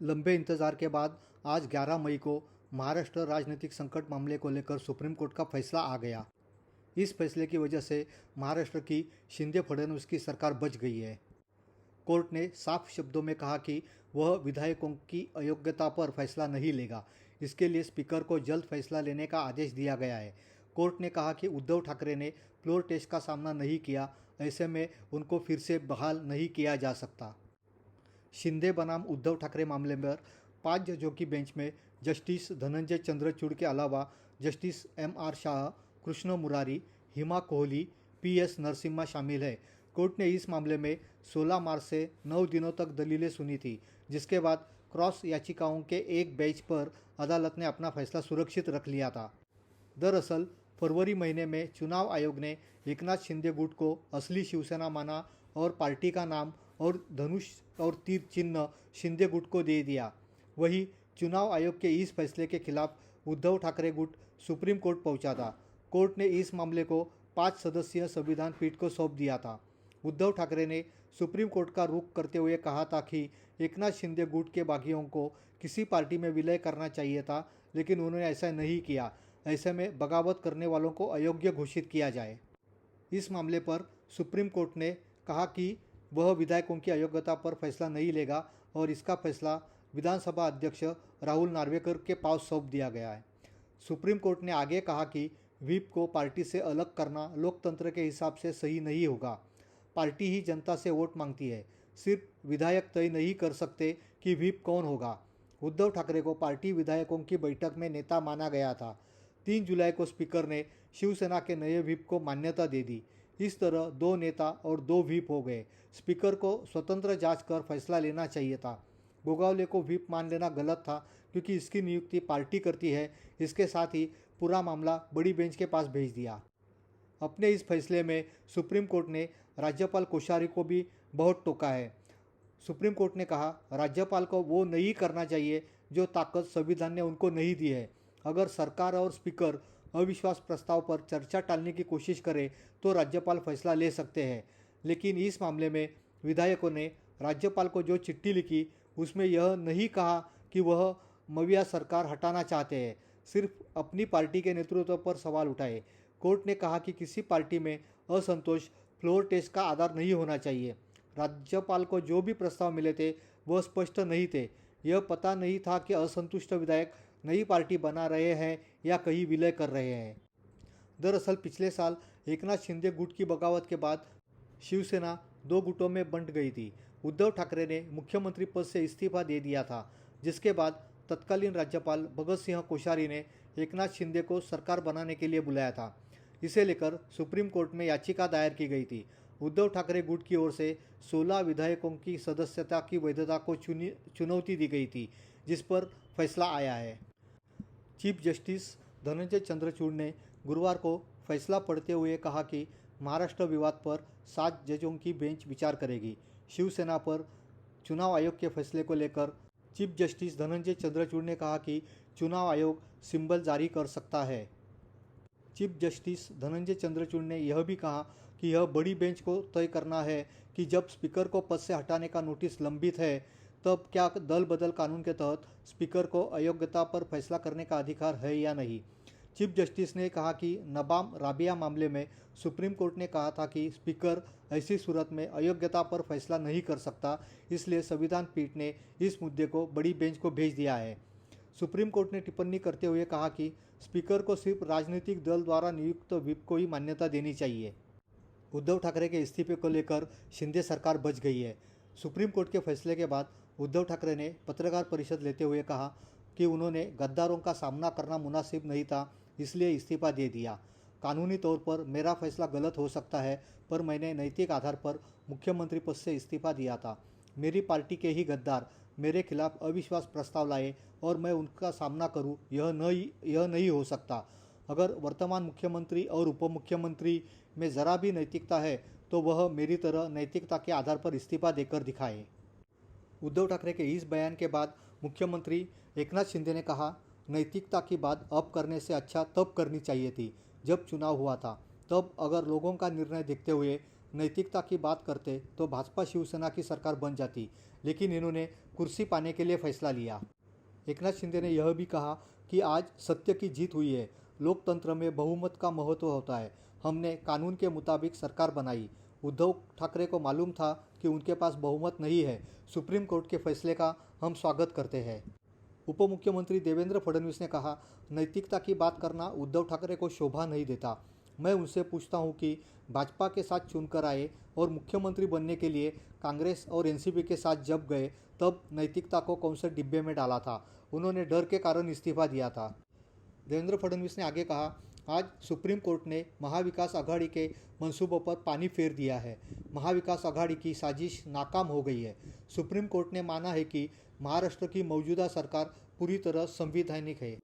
लंबे इंतजार के बाद आज 11 मई को महाराष्ट्र राजनीतिक संकट मामले को लेकर सुप्रीम कोर्ट का फैसला आ गया। इस फैसले की वजह से महाराष्ट्र की शिंदे फडणवीस की सरकार बच गई है। कोर्ट ने साफ शब्दों में कहा कि वह विधायकों की अयोग्यता पर फैसला नहीं लेगा। इसके लिए स्पीकर को जल्द फैसला लेने का आदेश दिया गया है। कोर्ट ने कहा कि उद्धव ठाकरे ने फ्लोर टेस्ट का सामना नहीं किया, ऐसे में उनको फिर से बहाल नहीं किया जा सकता। शिंदे बनाम उद्धव ठाकरे मामले में 5 जजों की बेंच में जस्टिस धनंजय चंद्रचूड़ के अलावा जस्टिस M.R. शाह, कृष्ण मुरारी, हिमा कोहली, P.S. नरसिम्हा शामिल है। कोर्ट ने इस मामले में 16 मार्च से 9 दिनों तक दलीलें सुनी थी, जिसके बाद क्रॉस याचिकाओं के एक बेंच पर अदालत ने अपना फैसला सुरक्षित रख लिया था। दरअसल फरवरी महीने में चुनाव आयोग ने एकनाथ शिंदे गुट को असली शिवसेना माना और पार्टी का नाम और धनुष और तीर चिन्ह शिंदे गुट को दे दिया। वहीं चुनाव आयोग के इस फैसले के खिलाफ उद्धव ठाकरे गुट सुप्रीम कोर्ट पहुंचा था। कोर्ट ने इस मामले को 5 सदस्यीय संविधान पीठ को सौंप दिया था। उद्धव ठाकरे ने सुप्रीम कोर्ट का रुख करते हुए कहा था कि एकनाथ शिंदे गुट के बागियों को किसी पार्टी में विलय करना चाहिए था, लेकिन उन्होंने ऐसा नहीं किया। ऐसे में बगावत करने वालों को अयोग्य घोषित किया जाए। इस मामले पर सुप्रीम कोर्ट ने कहा कि वह विधायकों की अयोग्यता पर फैसला नहीं लेगा और इसका फैसला विधानसभा अध्यक्ष राहुल नार्वेकर के पास सौंप दिया गया है। सुप्रीम कोर्ट ने आगे कहा कि व्हिप को पार्टी से अलग करना लोकतंत्र के हिसाब से सही नहीं होगा। पार्टी ही जनता से वोट मांगती है, सिर्फ विधायक तय नहीं कर सकते कि व्हिप कौन होगा। उद्धव ठाकरे को पार्टी विधायकों की बैठक में नेता माना गया था। 3 जुलाई को स्पीकर ने शिवसेना के नए व्हिप को मान्यता दे दी। इस तरह 2 नेता और 2 व्हिप हो गए। स्पीकर को स्वतंत्र जांच कर फैसला लेना चाहिए था। गोगावले को व्हिप मान लेना गलत था, क्योंकि इसकी नियुक्ति पार्टी करती है। इसके साथ ही पूरा मामला बड़ी बेंच के पास भेज दिया। अपने इस फैसले में सुप्रीम कोर्ट ने राज्यपाल कोश्यारी को भी बहुत टोका है। सुप्रीम कोर्ट ने कहा, राज्यपाल को वो नहीं करना चाहिए जो ताकत संविधान ने उनको नहीं दी है। अगर सरकार और स्पीकर अविश्वास प्रस्ताव पर चर्चा टालने की कोशिश करे तो राज्यपाल फैसला ले सकते हैं, लेकिन इस मामले में विधायकों ने राज्यपाल को जो चिट्ठी लिखी उसमें यह नहीं कहा कि वह मविया सरकार हटाना चाहते हैं, सिर्फ अपनी पार्टी के नेतृत्व पर सवाल उठाए। कोर्ट ने कहा कि किसी पार्टी में असंतोष फ्लोर टेस्ट का आधार नहीं होना चाहिए। राज्यपाल को जो भी प्रस्ताव मिले थे वह स्पष्ट नहीं थे। यह पता नहीं था कि असंतुष्ट विधायक नई पार्टी बना रहे हैं या कहीं विलय कर रहे हैं। दरअसल पिछले साल एकनाथ शिंदे गुट की बगावत के बाद शिवसेना 2 गुटों में बंट गई थी। उद्धव ठाकरे ने मुख्यमंत्री पद से इस्तीफा दे दिया था, जिसके बाद तत्कालीन राज्यपाल भगत सिंह कोश्यारी ने एकनाथ शिंदे को सरकार बनाने के लिए बुलाया था। इसे लेकर सुप्रीम कोर्ट में याचिका दायर की गई थी। उद्धव ठाकरे गुट की ओर से 16 विधायकों की सदस्यता की वैधता को चुनौती दी गई थी, जिस पर फैसला आया है। चीफ जस्टिस धनंजय चंद्रचूड़ ने गुरुवार को फैसला पढ़ते हुए कहा कि महाराष्ट्र विवाद पर 7 जजों की बेंच विचार करेगी। शिवसेना पर चुनाव आयोग के फैसले को लेकर चीफ जस्टिस धनंजय चंद्रचूड़ ने कहा कि चुनाव आयोग सिंबल जारी कर सकता है। चीफ जस्टिस धनंजय चंद्रचूड़ ने यह भी कहा कि यह बड़ी बेंच को तय करना है कि जब स्पीकर को पद से हटाने का नोटिस लंबित है, तब क्या दल बदल कानून के तहत स्पीकर को अयोग्यता पर फैसला करने का अधिकार है या नहीं। चीफ जस्टिस ने कहा कि नबाम राबिया मामले में सुप्रीम कोर्ट ने कहा था कि स्पीकर ऐसी सूरत में अयोग्यता पर फैसला नहीं कर सकता, इसलिए संविधान पीठ ने इस मुद्दे को बड़ी बेंच को भेज दिया है। सुप्रीम कोर्ट ने टिप्पणी करते हुए कहा कि स्पीकर को सिर्फ राजनीतिक दल द्वारा नियुक्त व्हिप को ही मान्यता देनी चाहिए। उद्धव ठाकरे के इस्तीफे को लेकर शिंदे सरकार बच गई है। सुप्रीम कोर्ट के फैसले के बाद उद्धव ठाकरे ने पत्रकार परिषद लेते हुए कहा कि उन्होंने गद्दारों का सामना करना मुनासिब नहीं था, इसलिए इस्तीफा दे दिया। कानूनी तौर पर मेरा फैसला गलत हो सकता है, पर मैंने नैतिक आधार पर मुख्यमंत्री पद से इस्तीफा दिया था। मेरी पार्टी के ही गद्दार मेरे खिलाफ अविश्वास प्रस्ताव लाए और मैं उनका सामना करूं, यह नहीं हो सकता। अगर वर्तमान मुख्यमंत्री और उप मुख्यमंत्री में ज़रा भी नैतिकता है तो वह मेरी तरह नैतिकता के आधार पर इस्तीफा देकर दिखाए। उद्धव ठाकरे के इस बयान के बाद मुख्यमंत्री एकनाथ शिंदे ने कहा, नैतिकता की बात अब करने से अच्छा तब करनी चाहिए थी जब चुनाव हुआ था। तब अगर लोगों का निर्णय देखते हुए नैतिकता की बात करते तो भाजपा शिवसेना की सरकार बन जाती, लेकिन इन्होंने कुर्सी पाने के लिए फैसला लिया। एकनाथ शिंदे ने यह भी कहा कि आज सत्य की जीत हुई है, लोकतंत्र में बहुमत का महत्व होता है, हमने कानून के मुताबिक सरकार बनाई। उद्धव ठाकरे को मालूम था कि उनके पास बहुमत नहीं है, सुप्रीम कोर्ट के फैसले का हम स्वागत करते हैं। उप मुख्यमंत्री देवेंद्र फडणवीस ने कहा, नैतिकता की बात करना उद्धव ठाकरे को शोभा नहीं देता। मैं उनसे पूछता हूं कि भाजपा के साथ चुनकर आए और मुख्यमंत्री बनने के लिए कांग्रेस और एनसीपी के साथ जब गए तब नैतिकता को कौन से डिब्बे में डाला था? उन्होंने डर के कारण इस्तीफा दिया था। देवेंद्र फडणवीस ने आगे कहा, आज सुप्रीम कोर्ट ने महाविकास आघाड़ी के मंसूबों पर पानी फेर दिया है। महाविकास आघाड़ी की साजिश नाकाम हो गई है। सुप्रीम कोर्ट ने माना है कि महाराष्ट्र की मौजूदा सरकार पूरी तरह संवैधानिक है।